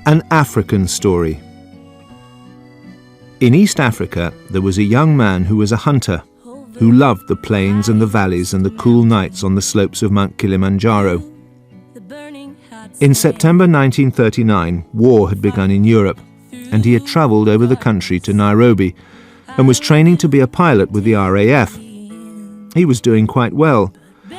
An African Story. In East Africa, there was a young man who was a hunter, who loved the plains and the valleys and the cool nights on the slopes of Mount Kilimanjaro. In September 1939, war had begun in Europe, and he had travelled over the country to Nairobi and was training to be a pilot with the RAF. He was doing quite well,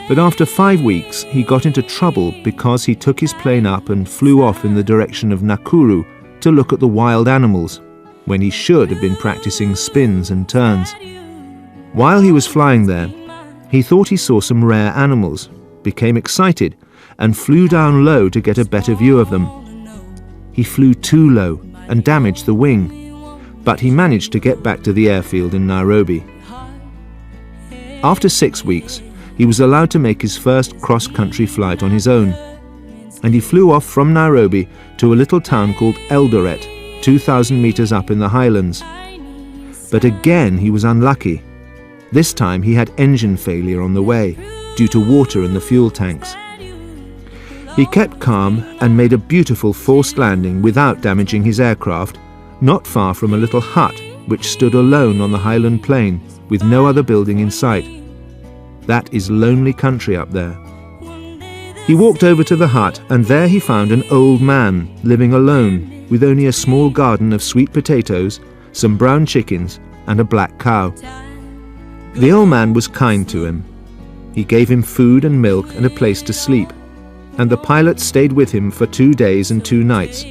but after 5 weeks he got into trouble because he took his plane up and flew off in the direction of Nakuru to look at the wild animals, when he should have been practicing spins and turns. While he was flying there, he thought he saw some rare animals, became excited, and flew down low to get a better view of them. He flew too low and damaged the wing, but he managed to get back to the airfield in Nairobi. After 6 weeks, he was allowed to make his first cross-country flight on his own, and he flew off from Nairobi to a little town called Eldoret, 2,000 meters up in the highlands. But again he was unlucky. This time he had engine failure on the way, due to water in the fuel tanks. He kept calm and made a beautiful forced landing without damaging his aircraft, not far from a little hut which stood alone on the highland plain with no other building in sight. That is lonely country up there. He walked over to the hut, and there he found an old man living alone with only a small garden of sweet potatoes, some brown chickens and a black cow. The old man was kind to him. He gave him food and milk and a place to sleep, and the pilot stayed with him for 2 days and 2 nights,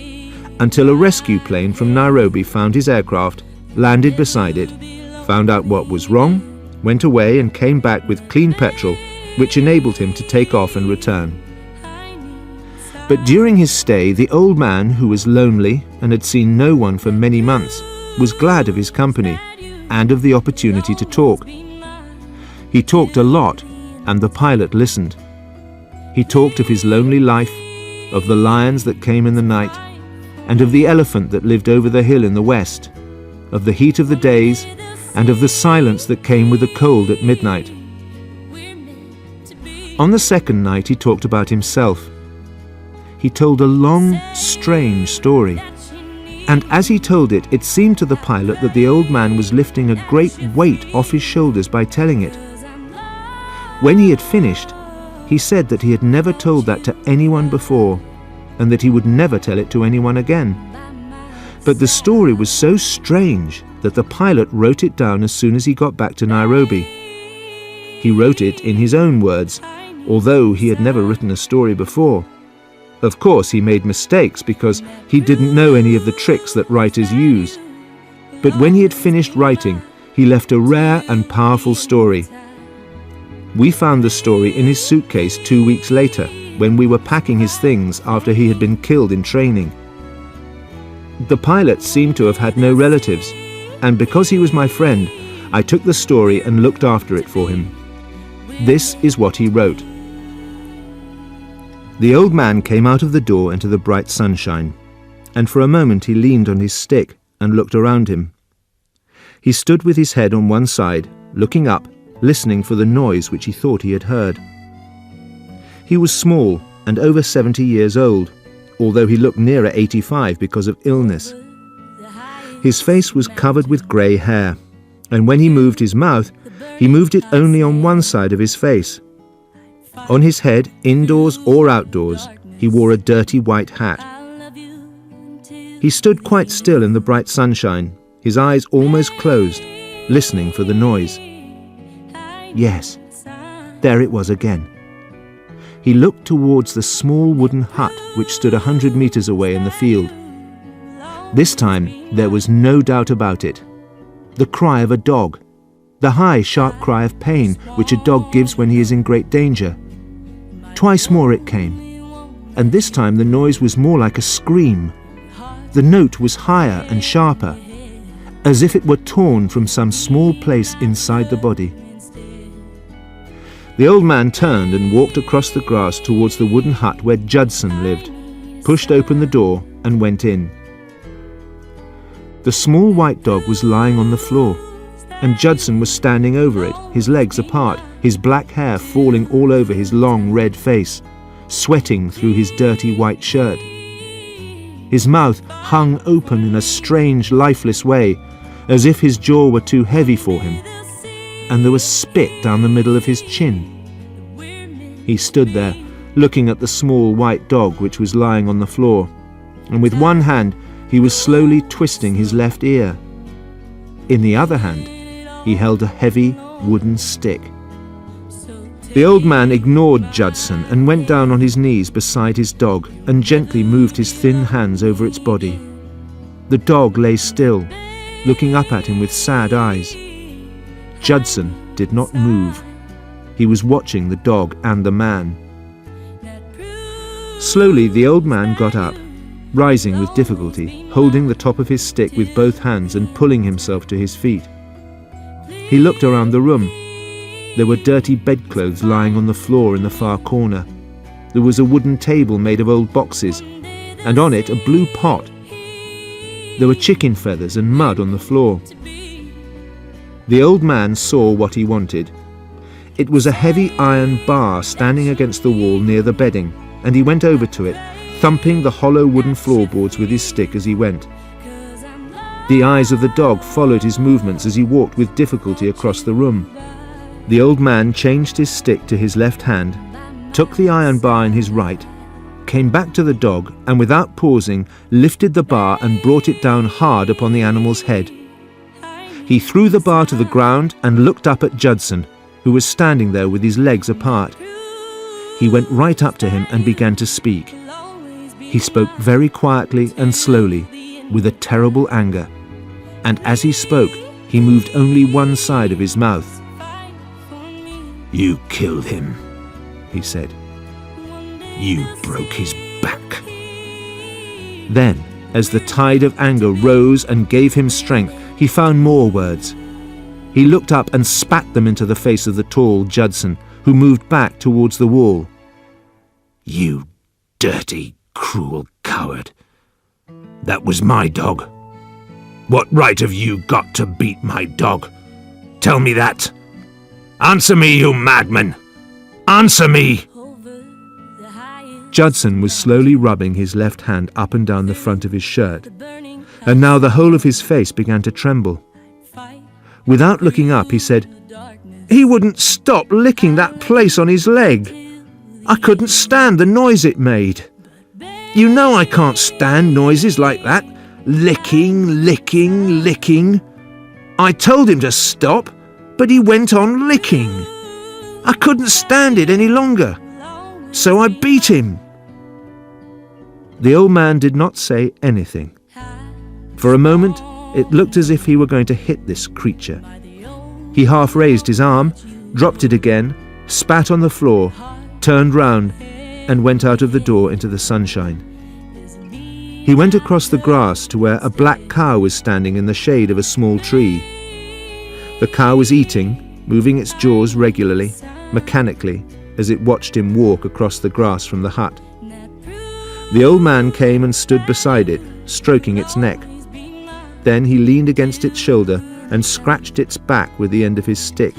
until a rescue plane from Nairobi found his aircraft, landed beside it, found out what was wrong, went away and came back with clean petrol, which enabled him to take off and return. But during his stay, the old man, who was lonely and had seen no one for many months, was glad of his company and of the opportunity to talk. He talked a lot, and the pilot listened. He talked of his lonely life, of the lions that came in the night, and of the elephant that lived over the hill in the west, of the heat of the days, and of the silence that came with the cold at midnight. On the second night he talked about himself. He told a long, strange story, and as he told it, it seemed to the pilot that the old man was lifting a great weight off his shoulders by telling it. When he had finished, he said that he had never told that to anyone before, and that he would never tell it to anyone again. But the story was so strange that the pilot wrote it down as soon as he got back to Nairobi. He wrote it in his own words, although he had never written a story before. Of course, he made mistakes because he didn't know any of the tricks that writers use. But when he had finished writing, he left a rare and powerful story. We found the story in his suitcase 2 weeks later, when we were packing his things after he had been killed in training. The pilot seemed to have had no relatives, and because he was my friend, I took the story and looked after it for him. This is what he wrote. The old man came out of the door into the bright sunshine, and for a moment he leaned on his stick and looked around him. He stood with his head on one side, looking up, listening for the noise which he thought he had heard. He was small and over 70 years old, although he looked nearer 85 because of illness. His face was covered with grey hair, and when he moved his mouth, he moved it only on one side of his face. On his head, indoors or outdoors, he wore a dirty white hat. He stood quite still in the bright sunshine, his eyes almost closed, listening for the noise. Yes, there it was again. He looked towards the small wooden hut which stood 100 meters away in the field. This time there was no doubt about it. The cry of a dog, the high, sharp cry of pain which a dog gives when he is in great danger. Twice more it came, and this time the noise was more like a scream. The note was higher and sharper, as if it were torn from some small place inside the body. The old man turned and walked across the grass towards the wooden hut where Judson lived, pushed open the door and went in. The small white dog was lying on the floor, and Judson was standing over it, his legs apart, his black hair falling all over his long red face, sweating through his dirty white shirt. His mouth hung open in a strange, lifeless way, as if his jaw were too heavy for him, and there was spit down the middle of his chin. He stood there, looking at the small white dog which was lying on the floor, and with one hand he was slowly twisting his left ear. In the other hand, he held a heavy wooden stick. The old man ignored Judson and went down on his knees beside his dog and gently moved his thin hands over its body. The dog lay still, looking up at him with sad eyes. Judson did not move. He was watching the dog and the man. Slowly the old man got up, rising with difficulty, holding the top of his stick with both hands and pulling himself to his feet. He looked around the room. There were dirty bedclothes lying on the floor in the far corner. There was a wooden table made of old boxes, and on it a blue pot. There were chicken feathers and mud on the floor. The old man saw what he wanted. It was a heavy iron bar standing against the wall near the bedding, and he went over to it, thumping the hollow wooden floorboards with his stick as he went. The eyes of the dog followed his movements as he walked with difficulty across the room. The old man changed his stick to his left hand, took the iron bar in his right, came back to the dog, and without pausing, lifted the bar and brought it down hard upon the animal's head. He threw the bar to the ground and looked up at Judson, who was standing there with his legs apart. He went right up to him and began to speak. He spoke very quietly and slowly, with a terrible anger, and as he spoke, he moved only one side of his mouth. "You killed him," he said. "You broke his back." Then, as the tide of anger rose and gave him strength, he found more words. He looked up and spat them into the face of the tall Judson, who moved back towards the wall. "You dirty, cruel coward. That was my dog. What right have you got to beat my dog? Tell me that. Answer me, you madman! Answer me!" Judson was slowly rubbing his left hand up and down the front of his shirt, and now the whole of his face began to tremble. Without looking up, he said, "He wouldn't stop licking that place on his leg. I couldn't stand the noise it made. You know I can't stand noises like that. Licking, licking, licking. I told him to stop, but he went on licking. I couldn't stand it any longer, so I beat him." The old man did not say anything. For a moment, it looked as if he were going to hit this creature. He half raised his arm, dropped it again, spat on the floor, turned round, and went out of the door into the sunshine. He went across the grass to where a black cow was standing in the shade of a small tree. The cow was eating, moving its jaws regularly, mechanically, as it watched him walk across the grass from the hut. The old man came and stood beside it, stroking its neck. Then he leaned against its shoulder and scratched its back with the end of his stick.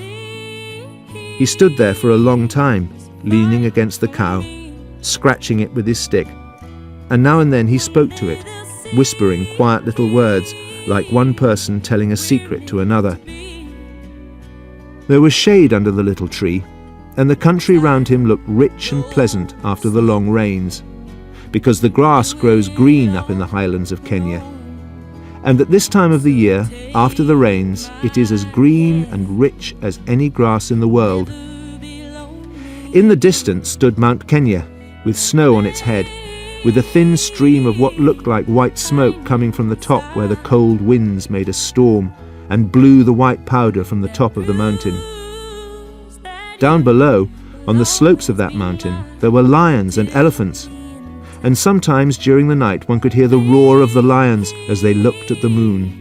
He stood there for a long time, leaning against the cow, scratching it with his stick, and now and then he spoke to it, whispering quiet little words like one person telling a secret to another. There was shade under the little tree, and the country round him looked rich and pleasant after the long rains, because the grass grows green up in the highlands of Kenya. And at this time of the year, after the rains, it is as green and rich as any grass in the world. In the distance stood Mount Kenya, with snow on its head, with a thin stream of what looked like white smoke coming from the top where the cold winds made a storm and blew the white powder from the top of the mountain. Down below, on the slopes of that mountain, there were lions and elephants, and sometimes during the night one could hear the roar of the lions as they looked at the moon.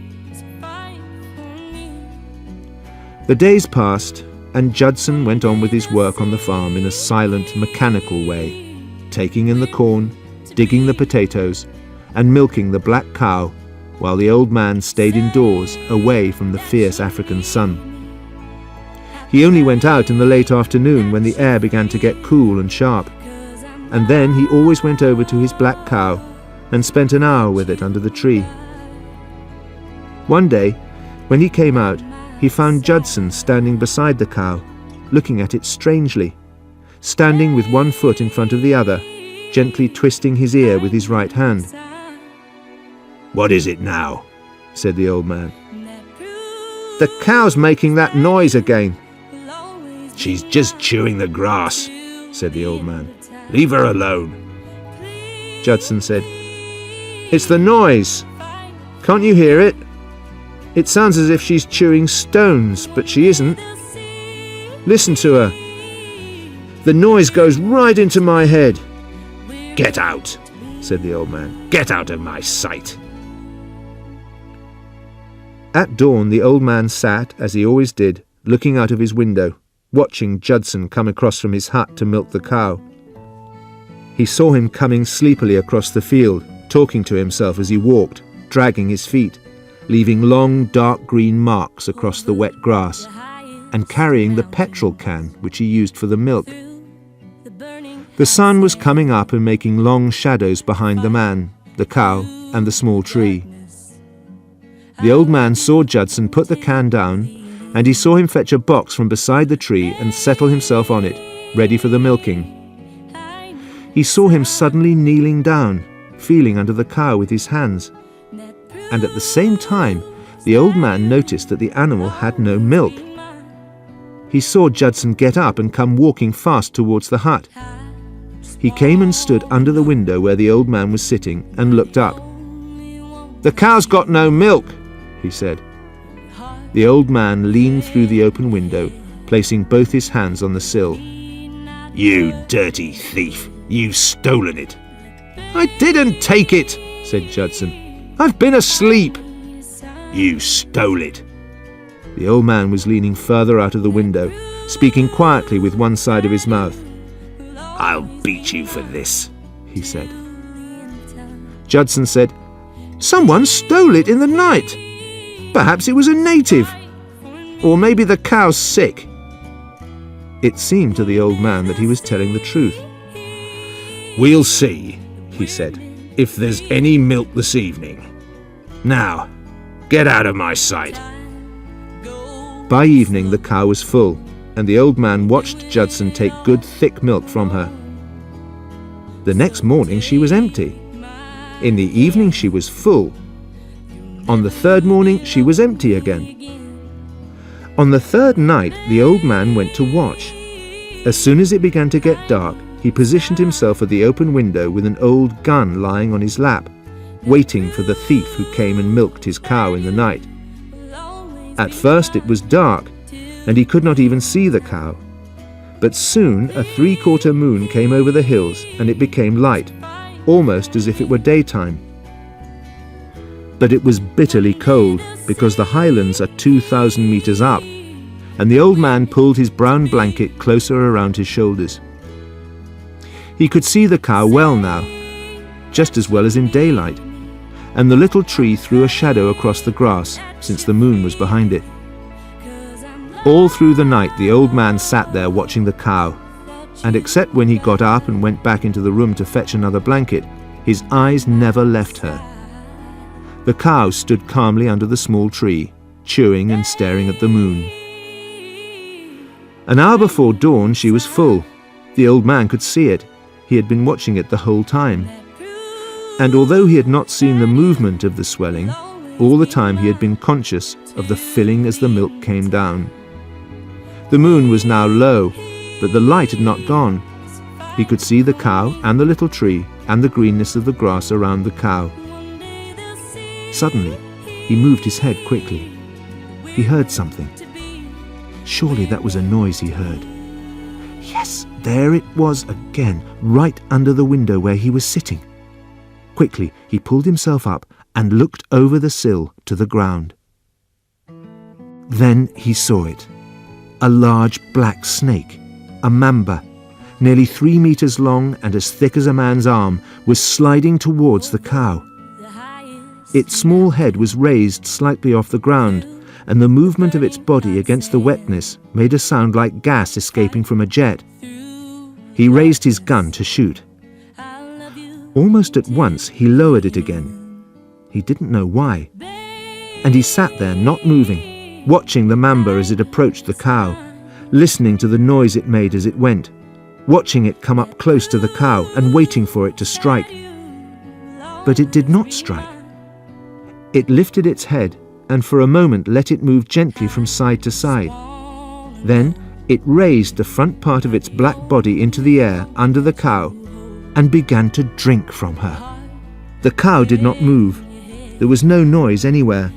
The days passed, and Judson went on with his work on the farm in a silent, mechanical way, taking in the corn, digging the potatoes, and milking the black cow, while the old man stayed indoors, away from the fierce African sun. He only went out in the late afternoon when the air began to get cool and sharp, and then he always went over to his black cow, and spent an hour with it under the tree. One day, when he came out, he found Judson standing beside the cow, looking at it strangely, standing with one foot in front of the other, gently twisting his ear with his right hand. "What is it now?" said the old man. "The cow's making that noise again." "She's just chewing the grass," said the old man. "Leave her alone." Judson said, "It's the noise. Can't you hear it? It sounds as if she's chewing stones, but she isn't. Listen to her. The noise goes right into my head." "Get out," said the old man. "Get out of my sight." At dawn, the old man sat, as he always did, looking out of his window, watching Judson come across from his hut to milk the cow. He saw him coming sleepily across the field, talking to himself as he walked, dragging his feet, leaving long dark green marks across the wet grass, and carrying the petrol can which he used for the milk. The sun was coming up and making long shadows behind the man, the cow, and the small tree. The old man saw Judson put the can down, and he saw him fetch a box from beside the tree and settle himself on it, ready for the milking. He saw him suddenly kneeling down, feeling under the cow with his hands, and at the same time the old man noticed that the animal had no milk. He saw Judson get up and come walking fast towards the hut. He came and stood under the window where the old man was sitting and looked up. "The cow's got no milk," he said. The old man leaned through the open window, placing both his hands on the sill. "You dirty thief, you've stolen it." "I didn't take it," said Judson. "I've been asleep." "You stole it." The old man was leaning further out of the window, speaking quietly with one side of his mouth. "I'll beat you for this," he said. Judson said, "Someone stole it in the night. Perhaps it was a native. Or maybe the cow's sick." It seemed to the old man that he was telling the truth. "We'll see," he said, "if there's any milk this evening. Now, get out of my sight." By evening the cow was full, and the old man watched Judson take good thick milk from her. The next morning she was empty. In the evening she was full. On the third morning she was empty again. On the third night the old man went to watch. As soon as it began to get dark, he positioned himself at the open window with an old gun lying on his lap, waiting for the thief who came and milked his cow in the night. At first it was dark, and he could not even see the cow. But soon a 3/4 moon came over the hills, and it became light, almost as if it were daytime. But it was bitterly cold, because the highlands are 2,000 meters up, and the old man pulled his brown blanket closer around his shoulders. He could see the cow well now, just as well as in daylight, and the little tree threw a shadow across the grass, since the moon was behind it. All through the night the old man sat there watching the cow, and except when he got up and went back into the room to fetch another blanket, his eyes never left her. The cow stood calmly under the small tree, chewing and staring at the moon. An hour before dawn she was full. The old man could see it. He had been watching it the whole time. And although he had not seen the movement of the swelling, all the time he had been conscious of the filling as the milk came down. The moon was now low, but the light had not gone. He could see the cow and the little tree and the greenness of the grass around the cow. Suddenly, he moved his head quickly. He heard something. Surely that was a noise he heard. Yes, there it was again, right under the window where he was sitting. Quickly, he pulled himself up and looked over the sill to the ground. Then he saw it. A large black snake, a mamba, nearly 3 meters long and as thick as a man's arm, was sliding towards the cow. Its small head was raised slightly off the ground, and the movement of its body against the wetness made a sound like gas escaping from a jet. He raised his gun to shoot. Almost at once he lowered it again. He didn't know why. And he sat there not moving, watching the mamba as it approached the cow, listening to the noise it made as it went, watching it come up close to the cow and waiting for it to strike. But it did not strike. It lifted its head and for a moment let it move gently from side to side. Then it raised the front part of its black body into the air under the cow and began to drink from her. The cow did not move. There was no noise anywhere,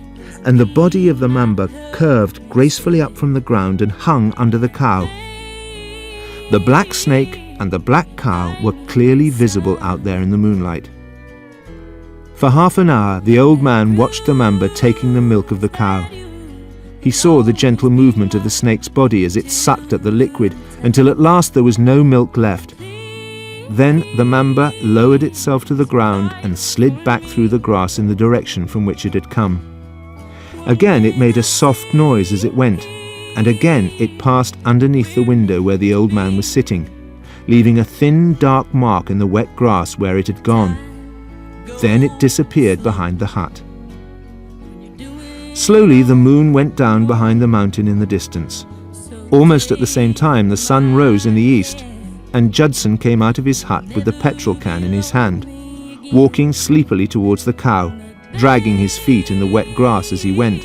and the body of the mamba curved gracefully up from the ground and hung under the cow. The black snake and the black cow were clearly visible out there in the moonlight. For half an hour the old man watched the mamba taking the milk of the cow. He saw the gentle movement of the snake's body as it sucked at the liquid until at last there was no milk left. Then the mamba lowered itself to the ground and slid back through the grass in the direction from which it had come. Again it made a soft noise as it went, and again it passed underneath the window where the old man was sitting, leaving a thin dark mark in the wet grass where it had gone. Then it disappeared behind the hut. Slowly the moon went down behind the mountain in the distance. Almost at the same time the sun rose in the east, and Judson came out of his hut with the petrol can in his hand, walking sleepily towards the cow, dragging his feet in the wet grass as he went.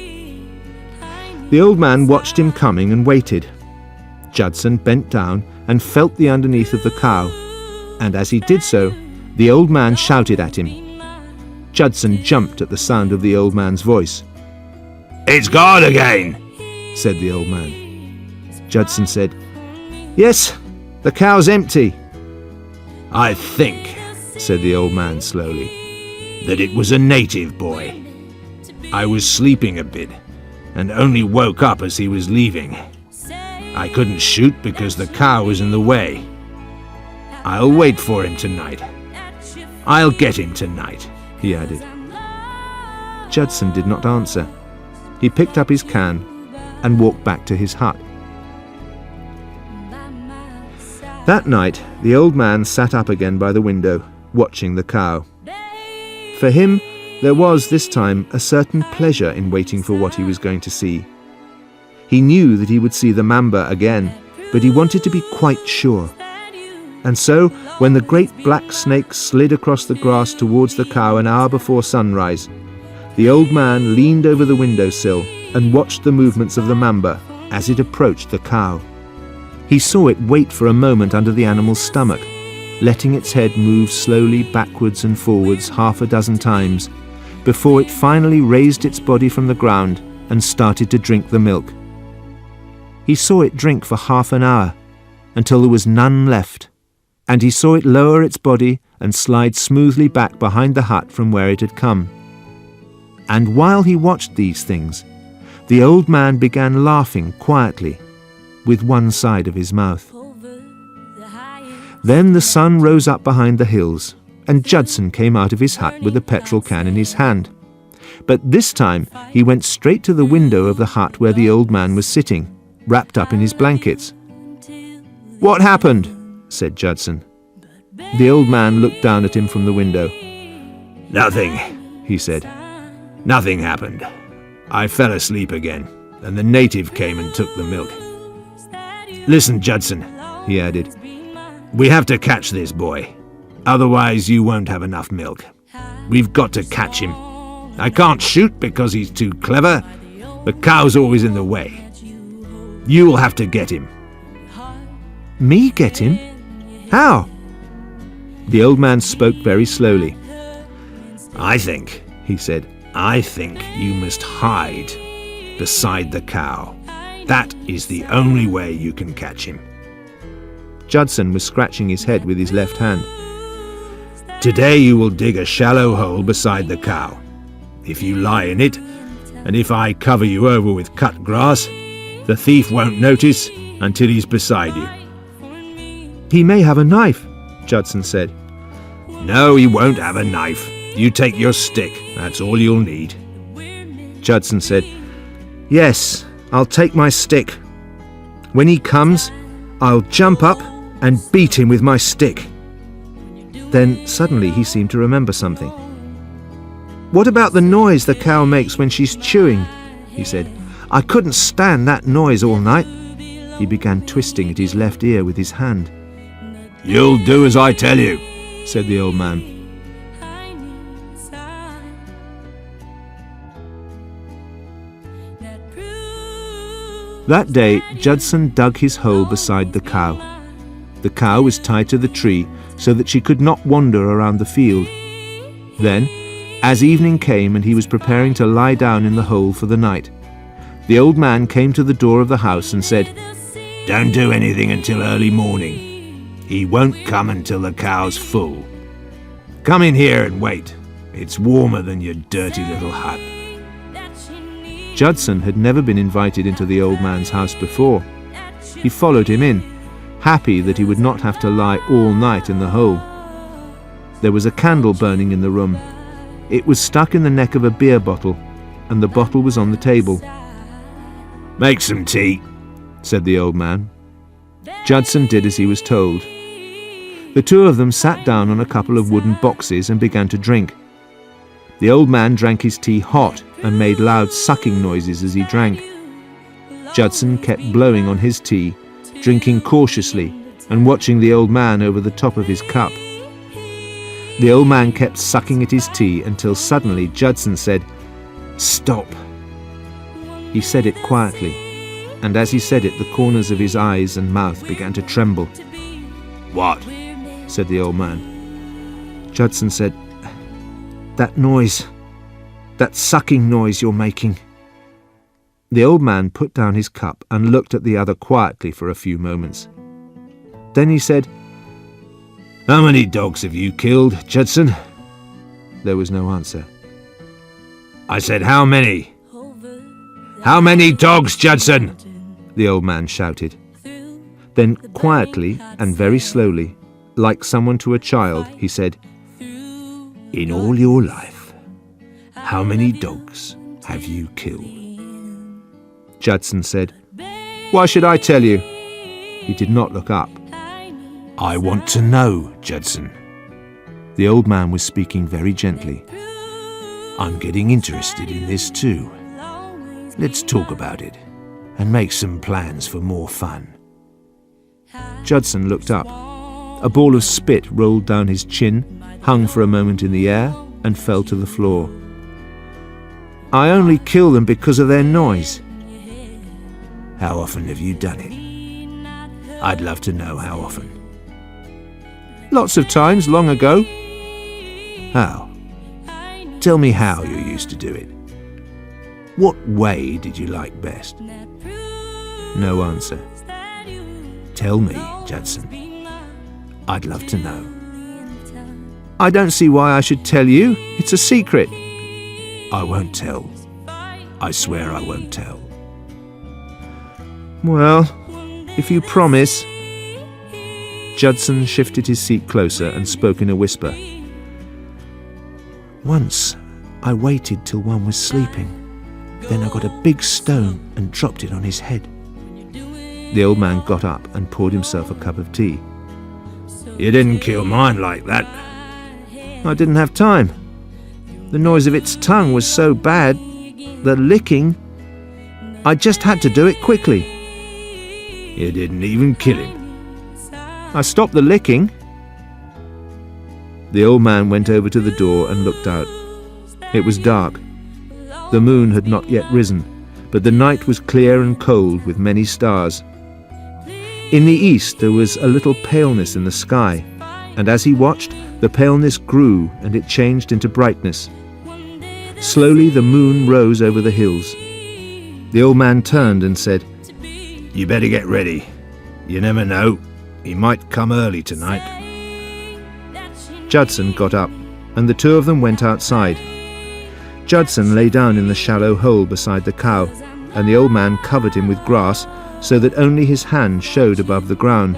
The old man watched him coming and waited. Judson bent down and felt the underneath of the cow, and as he did so, the old man shouted at him. Judson jumped at the sound of the old man's voice. "It's gone again," said the old man. Judson said, "Yes, the cow's empty." "I think," said the old man slowly, "that it was a native boy. I was sleeping a bit and only woke up as he was leaving. I couldn't shoot because the cow was in the way. I'll wait for him tonight. I'll get him tonight," he added. Judson did not answer. He picked up his can and walked back to his hut. That night, the old man sat up again by the window, watching the cow. For him, there was this time a certain pleasure in waiting for what he was going to see. He knew that he would see the mamba again, but he wanted to be quite sure. And so, when the great black snake slid across the grass towards the cow an hour before sunrise, the old man leaned over the windowsill and watched the movements of the mamba as it approached the cow. He saw it wait for a moment under the animal's stomach, letting its head move slowly backwards and forwards half a dozen times, before it finally raised its body from the ground and started to drink the milk. He saw it drink for half an hour, until there was none left, and he saw it lower its body and slide smoothly back behind the hut from where it had come. And while he watched these things, the old man began laughing quietly, with one side of his mouth. Then the sun rose up behind the hills, and Judson came out of his hut with the petrol can in his hand. But this time he went straight to the window of the hut where the old man was sitting, wrapped up in his blankets. "What happened?" said Judson. The old man looked down at him from the window. "Nothing," he said. "Nothing happened. I fell asleep again, and the native came and took the milk. Listen, Judson," he added, "we have to catch this boy. Otherwise you won't have enough milk. We've got to catch him. I can't shoot because he's too clever. The cow's always in the way. You'll have to get him." "Me get him? How?" The old man spoke very slowly. "I think," he said, "I think you must hide beside the cow. That is the only way you can catch him." Judson was scratching his head with his left hand. "Today you will dig a shallow hole beside the cow. If you lie in it, and if I cover you over with cut grass, the thief won't notice until he's beside you." "He may have a knife," Judson said. "No, he won't have a knife. You take your stick, that's all you'll need." Judson said, "Yes, I'll take my stick. When he comes, I'll jump up and beat him with my stick." Then suddenly he seemed to remember something. "What about the noise the cow makes when she's chewing?" he said. "I couldn't stand that noise all night." He began twisting at his left ear with his hand. "You'll do as I tell you," said the old man. That day, Judson dug his hole beside the cow. The cow was tied to the tree so that she could not wander around the field. Then, as evening came and he was preparing to lie down in the hole for the night, the old man came to the door of the house and said, "Don't do anything until early morning. He won't come until the cow's full. Come in here and wait. It's warmer than your dirty little hut." Judson had never been invited into the old man's house before. He followed him in, happy that he would not have to lie all night in the hole. There was a candle burning in the room. It was stuck in the neck of a beer bottle, and the bottle was on the table. "Make some tea," said the old man. Judson did as he was told. The two of them sat down on a couple of wooden boxes and began to drink. The old man drank his tea hot and made loud sucking noises as he drank. Judson kept blowing on his tea, drinking cautiously and watching the old man over the top of his cup. The old man kept sucking at his tea until suddenly Judson said, "Stop." He said it quietly, and as he said it, the corners of his eyes and mouth began to tremble. "What?" said the old man. Judson said, "That noise, that sucking noise you're making." The old man put down his cup and looked at the other quietly for a few moments. Then he said, "How many dogs have you killed, Judson?" There was no answer. "I said how many? How many dogs, Judson?" the old man shouted. Then quietly and very slowly, like someone to a child, he said, "In all your life, how many dogs have you killed?" Judson said, "Why should I tell you?" He did not look up. "I want to know, Judson." The old man was speaking very gently. "I'm getting interested in this too. Let's talk about it and make some plans for more fun." Judson looked up. A ball of spit rolled down his chin, hung for a moment in the air, and fell to the floor. "I only kill them because of their noise." "How often have you done it? I'd love to know how often." "Lots of times, long ago." "How? Tell me how you used to do it. What way did you like best?" No answer. "Tell me, Judson. I'd love to know." "I don't see why I should tell you. It's a secret." "I won't tell. I swear I won't tell." "Well, if you promise." Judson shifted his seat closer and spoke in a whisper. "Once I waited till one was sleeping. Then I got a big stone and dropped it on his head." The old man got up and poured himself a cup of tea. "You didn't kill mine like that." "I didn't have time. The noise of its tongue was so bad. The licking. I just had to do it quickly." "You didn't even kill him." "I stopped the licking." The old man went over to the door and looked out. It was dark. The moon had not yet risen, but the night was clear and cold with many stars. In the east there was a little paleness in the sky, and as he watched, the paleness grew and it changed into brightness. Slowly the moon rose over the hills. The old man turned and said, "You better get ready. You never know. He might come early tonight." Judson got up, and the two of them went outside. Judson lay down in the shallow hole beside the cow, and the old man covered him with grass so that only his hand showed above the ground.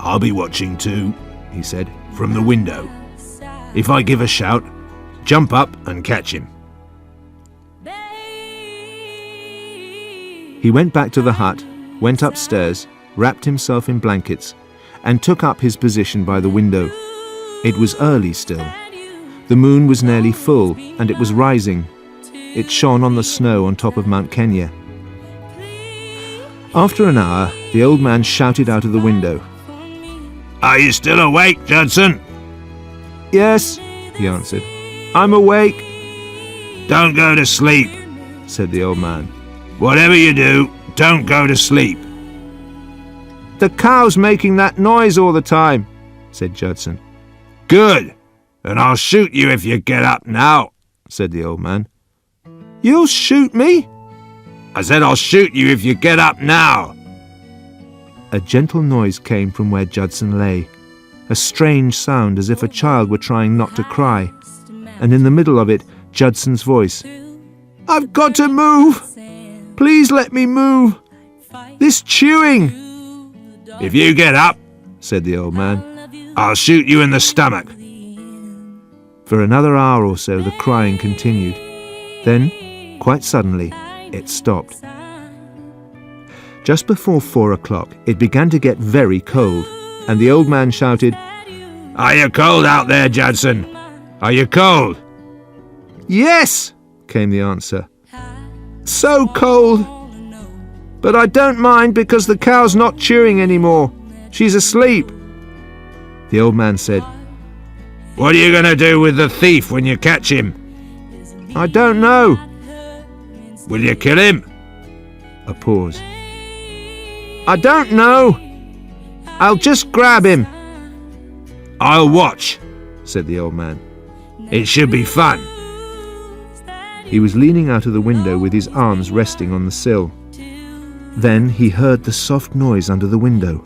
"I'll be watching too," he said, "from the window. If I give a shout, jump up and catch him." He went back to the hut, went upstairs, wrapped himself in blankets, and took up his position by the window. It was early still. The moon was nearly full, and it was rising. It shone on the snow on top of Mount Kenya. After an hour, the old man shouted out of the window. "Are you still awake, Judson?" "Yes," he answered. "I'm awake." "Don't go to sleep," said the old man. "Whatever you do, don't go to sleep." "The cow's making that noise all the time," said Judson. "Good, and I'll shoot you if you get up now," said the old man. "You'll shoot me?" "I said I'll shoot you if you get up now." A gentle noise came from where Judson lay, a strange sound as if a child were trying not to cry, and in the middle of it, Judson's voice. "I've got to move! Please let me move! This chewing!" "If you get up," said the old man, "I'll shoot you in the stomach." For another hour or so the crying continued. Then, quite suddenly, it stopped. Just before 4 o'clock, it began to get very cold, and the old man shouted, "Are you cold out there, Judson? Are you cold?" "Yes," came the answer. "So cold. But I don't mind because the cow's not chewing anymore. She's asleep." The old man said, "What are you going to do with the thief when you catch him?" "I don't know." "Will you kill him?" A pause. "I don't know. I'll just grab him." "I'll watch," said the old man. "It should be fun." He was leaning out of the window with his arms resting on the sill. Then he heard the soft noise under the window,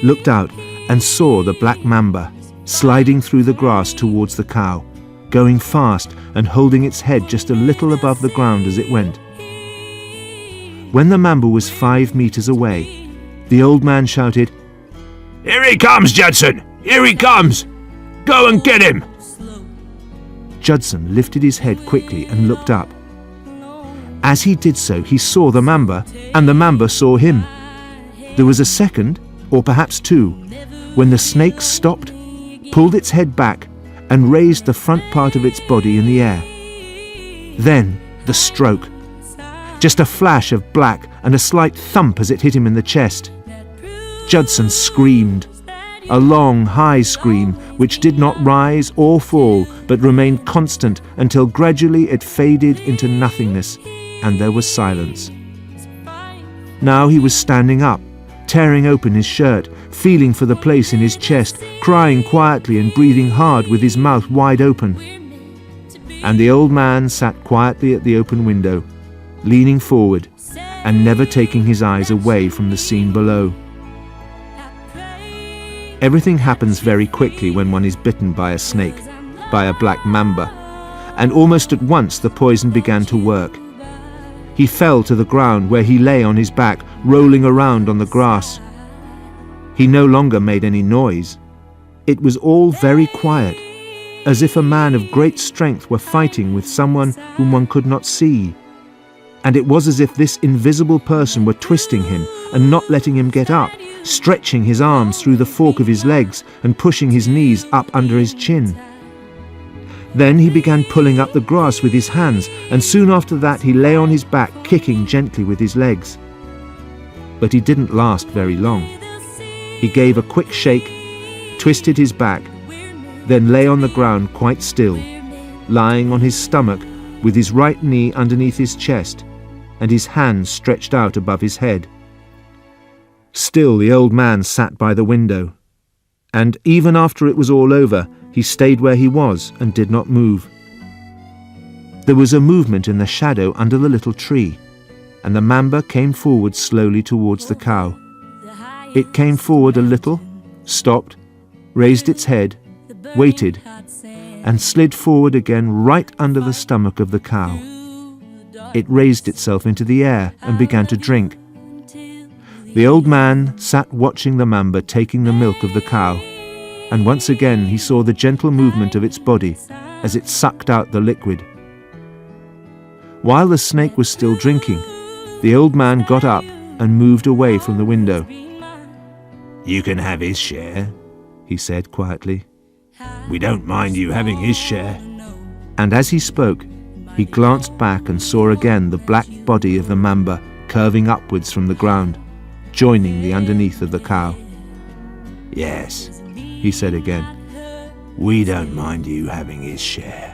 looked out and saw the black mamba sliding through the grass towards the cow, going fast and holding its head just a little above the ground as it went. When the mamba was 5 meters away, the old man shouted, "Here he comes, Judson! Here he comes! Go and get him!" Judson lifted his head quickly and looked up. As he did so, he saw the mamba, and the mamba saw him. There was a second, or perhaps two, when the snake stopped, pulled its head back, and raised the front part of its body in the air. Then the stroke. Just a flash of black and a slight thump as it hit him in the chest. Judson screamed. A long, high scream which did not rise or fall but remained constant until gradually it faded into nothingness, and there was silence. Now he was standing up, tearing open his shirt, feeling for the place in his chest, crying quietly and breathing hard with his mouth wide open. And the old man sat quietly at the open window, leaning forward and never taking his eyes away from the scene below. Everything happens very quickly when one is bitten by a snake, by a black mamba, and almost at once the poison began to work. He fell to the ground where he lay on his back, rolling around on the grass. He no longer made any noise. It was all very quiet, as if a man of great strength were fighting with someone whom one could not see. And it was as if this invisible person were twisting him and not letting him get up, stretching his arms through the fork of his legs and pushing his knees up under his chin. Then he began pulling up the grass with his hands, and soon after that he lay on his back, kicking gently with his legs. But he didn't last very long. He gave a quick shake, twisted his back, then lay on the ground quite still, lying on his stomach with his right knee underneath his chest and his hands stretched out above his head. Still the old man sat by the window, and even after it was all over, he stayed where he was and did not move. There was a movement in the shadow under the little tree, and the mamba came forward slowly towards the cow. It came forward a little, stopped, raised its head, waited, and slid forward again right under the stomach of the cow. It raised itself into the air and began to drink. The old man sat watching the mamba taking the milk of the cow, and once again he saw the gentle movement of its body as it sucked out the liquid. While the snake was still drinking, the old man got up and moved away from the window. "You can have his share," he said quietly. We don't mind you having his share." And as he spoke, he glanced back and saw again the black body of the mamba curving upwards from the ground, joining the underneath of the cow. "Yes," he said again. "we don't mind you having his share."